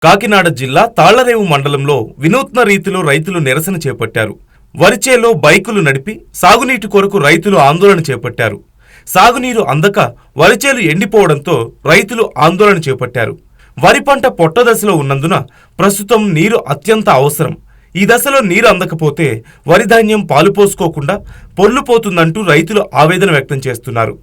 కాకినాడ జిల్లా తాళ్లరేవు మండలంలో వినూత్న రీతిలో రైతులు నిరసన చేపట్టారు. వరిచేలో బైకులు నడిపి సాగునీటి కొరకు రైతులు ఆందోళన చేపట్టారు. సాగునీరు అందక వరిచేలు ఎండిపోవడంతో రైతులు ఆందోళన చేపట్టారు. వరి పంట పొట్ట దశలో ఉన్నందున ప్రస్తుతం నీరు అత్యంత అవసరం. ఈ దశలో నీరు అందకపోతే వరి ధాన్యం పాలుపోసుకోకుండా పొల్లుపోతుందంటూ రైతులు ఆవేదన వ్యక్తం చేస్తున్నారు.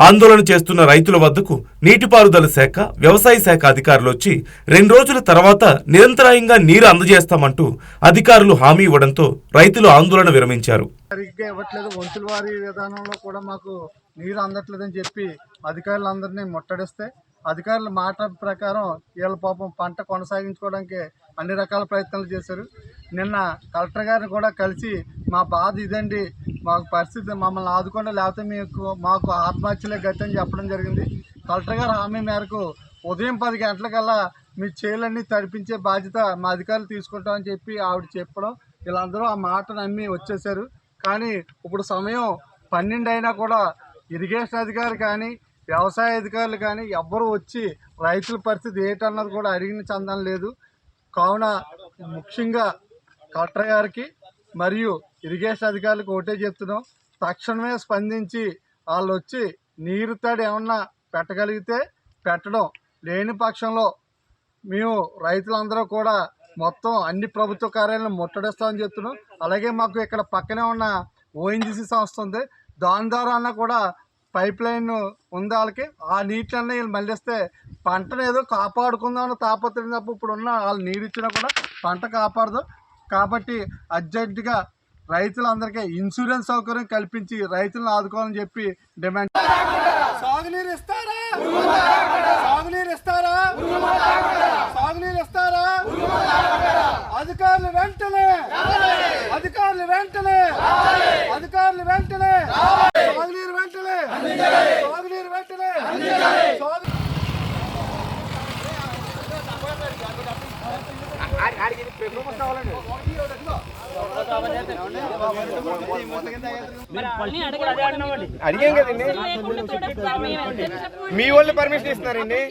ఆందోళన చేస్తున్న రైతుల వద్దకు నీటిపారుదల శాఖ, వ్యవసాయ శాఖ అధికారులు వచ్చి 2 రోజుల తర్వాత నిరంతరాయంగా నీరు అందజేస్తామంటూ అధికారులు హామీ ఇవ్వడంతో రైతులు ఆందోళన విరమించారు. సరిగ్గా ఇవ్వట్లేదు, వంతుల వారి విధానంలో కూడా మాకు నీరు అందట్లేదని చెప్పి అధికారులందరినీ ముట్టడిస్తే అధికారుల మాట ప్రకారం వీళ్ళ పాపం పంట కొనసాగించుకోవడానికి అన్ని రకాల ప్రయత్నాలు చేశారు. నిన్న కలెక్టర్ గారిని కూడా కలిసి మా బాధ ఇదండి, మాకు పరిస్థితి మమ్మల్ని ఆదుకోండి, లేకపోతే మాకు ఆత్మహత్యలే గతి అని చెప్పడం జరిగింది. కలెక్టర్ గారు హామీ మేరకు ఉదయం 10 గంటలకల్లా మీ చేలన్నీ తడిపించే బాధ్యత మా అధికారులు తీసుకుంటామని చెప్పి ఆవిడ చెప్పడం, వీళ్ళందరూ ఆ మాట నమ్మి వచ్చేసారు. కానీ ఇప్పుడు సమయం 12 అయినా కూడా ఇరిగేషన్ అధికారి కానీ వ్యవసాయ అధికారులు కానీ ఎవ్వరూ వచ్చి రైతుల పరిస్థితి ఏంటన్నది కూడా అడిగిన చందం లేదు. కావున ముఖ్యంగా కలెక్టర్ గారికి మరియు ఇరిగేషన్ అధికారులకు ఒకటే చెప్తున్నాం, తక్షణమే స్పందించి వాళ్ళు వచ్చి నీరు తడి ఏమన్నా పెట్టగలిగితే పెట్టడం, లేని పక్షంలో మేము రైతులందరూ కూడా మొత్తం అన్ని ప్రభుత్వ కార్యాలయాలను ముట్టడిస్తామని చెప్తున్నాం. అలాగే మాకు ఇక్కడ పక్కనే ఉన్న ఓఎన్జీసీ సంస్థ ఉంది, దాని ద్వారా అన్నా కూడా పైప్ లైన్ ఉంది వాళ్ళకి, ఆ నీటిని వీళ్ళు మళ్ళిస్తే పంటను ఏదో కాపాడుకుందామని తాపత్రయం తప్ప ఇప్పుడు ఉన్న వాళ్ళు నీరు ఇచ్చినా కూడా పంట కాపాడదు. కాబట్టి అర్జెంటుగా రైతులందరికీ ఇన్సూరెన్స్ సౌకర్యం కల్పించి రైతులను ఆదుకోవాలని చెప్పి డిమాండ్. సాగునీరు ఇస్తారా, సాగునీరు ఇస్తారా, సాగునీరు ఇస్తారా, అధికారులు వెంటనే, అధికారులు వెంటనే, అధికారులు వెంటనే, సాగునీరు వెంటనే, సాగునీరు వెంటనే. అడిగాం కదండి, మీ వాళ్ళు పర్మిషన్ ఇస్తున్నారండి,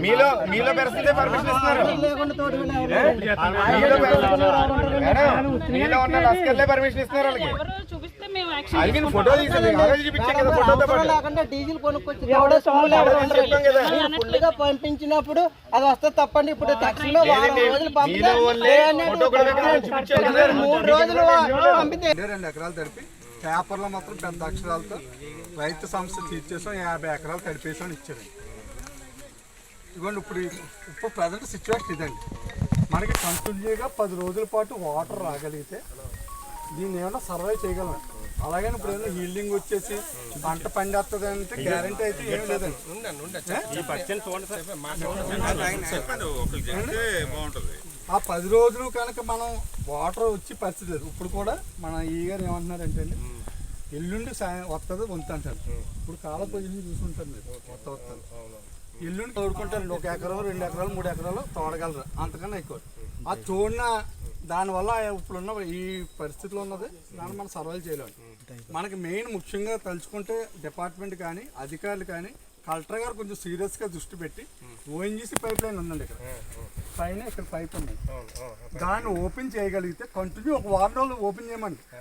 మీలో పరిస్థితే పర్మిషన్ ఇస్తున్నారు, మీలో ఉన్న లస్కర్లే పర్మిషన్ ఇస్తున్నారు వాళ్ళకి. అది ఫోటో తీసింది చూపించాం కదా, ఫోటోతో పాటు డీజిల్ కొనుక్కొచ్చి పంపించినప్పుడు అది వస్తే తప్పండి. ఇప్పుడు తక్షణమే 3 రోజులు పంపితే 2 ఎకరాలు తడిపి పేపర్లో మాత్రం పెద్ద అక్షరాలతో రైతు సంస్థ తీర్చేసాం, 50 ఎకరాలు తడిపేసాం ఇచ్చారండి. ఇదిగోండి ఇప్పుడు ప్రజెంట్ సిచ్యువేషన్ ఇదండి. మనకి కంటిన్యూగా 10 రోజుల పాటు వాటర్ రాగలిగితే దీన్ని ఏమైనా సర్వే చేయగలం. అలాగే ఇప్పుడు ఏమైనా హీల్డింగ్ వచ్చేసి పంట పండేస్తుంది అంటే గ్యారంటీ అయితే ఏం లేదండి. ఆ 10 రోజులు కనుక మనం వాటర్ వచ్చి పరిస్థితి లేదు. ఇప్పుడు కూడా మన ఈ గారు ఏమంటున్నారంటే అండి, ఎల్లుండి వస్తుంది వంతు అంటారు. ఇప్పుడు కాల పొజిషన్ చూసుకుంటారు మీరు, వస్తుంది ఎల్లుండి తోడుకుంటారండి. 1 ఎకరం 2 ఎకరాలు 3 ఎకరాలు తోడగలరు, అంతకన్నా ఎక్కువ. ఆ తోడిన దానివల్ల ఇప్పుడున్న ఈ పరిస్థితిలో ఉన్నది దాన్ని మనం సర్వైవ్ చేయలేము. మనకి మెయిన్ ముఖ్యంగా తలుచుకుంటే డిపార్ట్మెంట్ కానీ అధికారులు కానీ కలెక్టర్ గారు కొంచెం సీరియస్గా దృష్టి పెట్టి ఓఎన్జీసీ పైప్ లైన్ ఉందండి, ఇక్కడ పైన ఇక్కడ పైప్ ఉన్నాయి, దాన్ని ఓపెన్ చేయగలిగితే కంటిన్యూ 1 వారం రోజులు ఓపెన్ చేయమండి.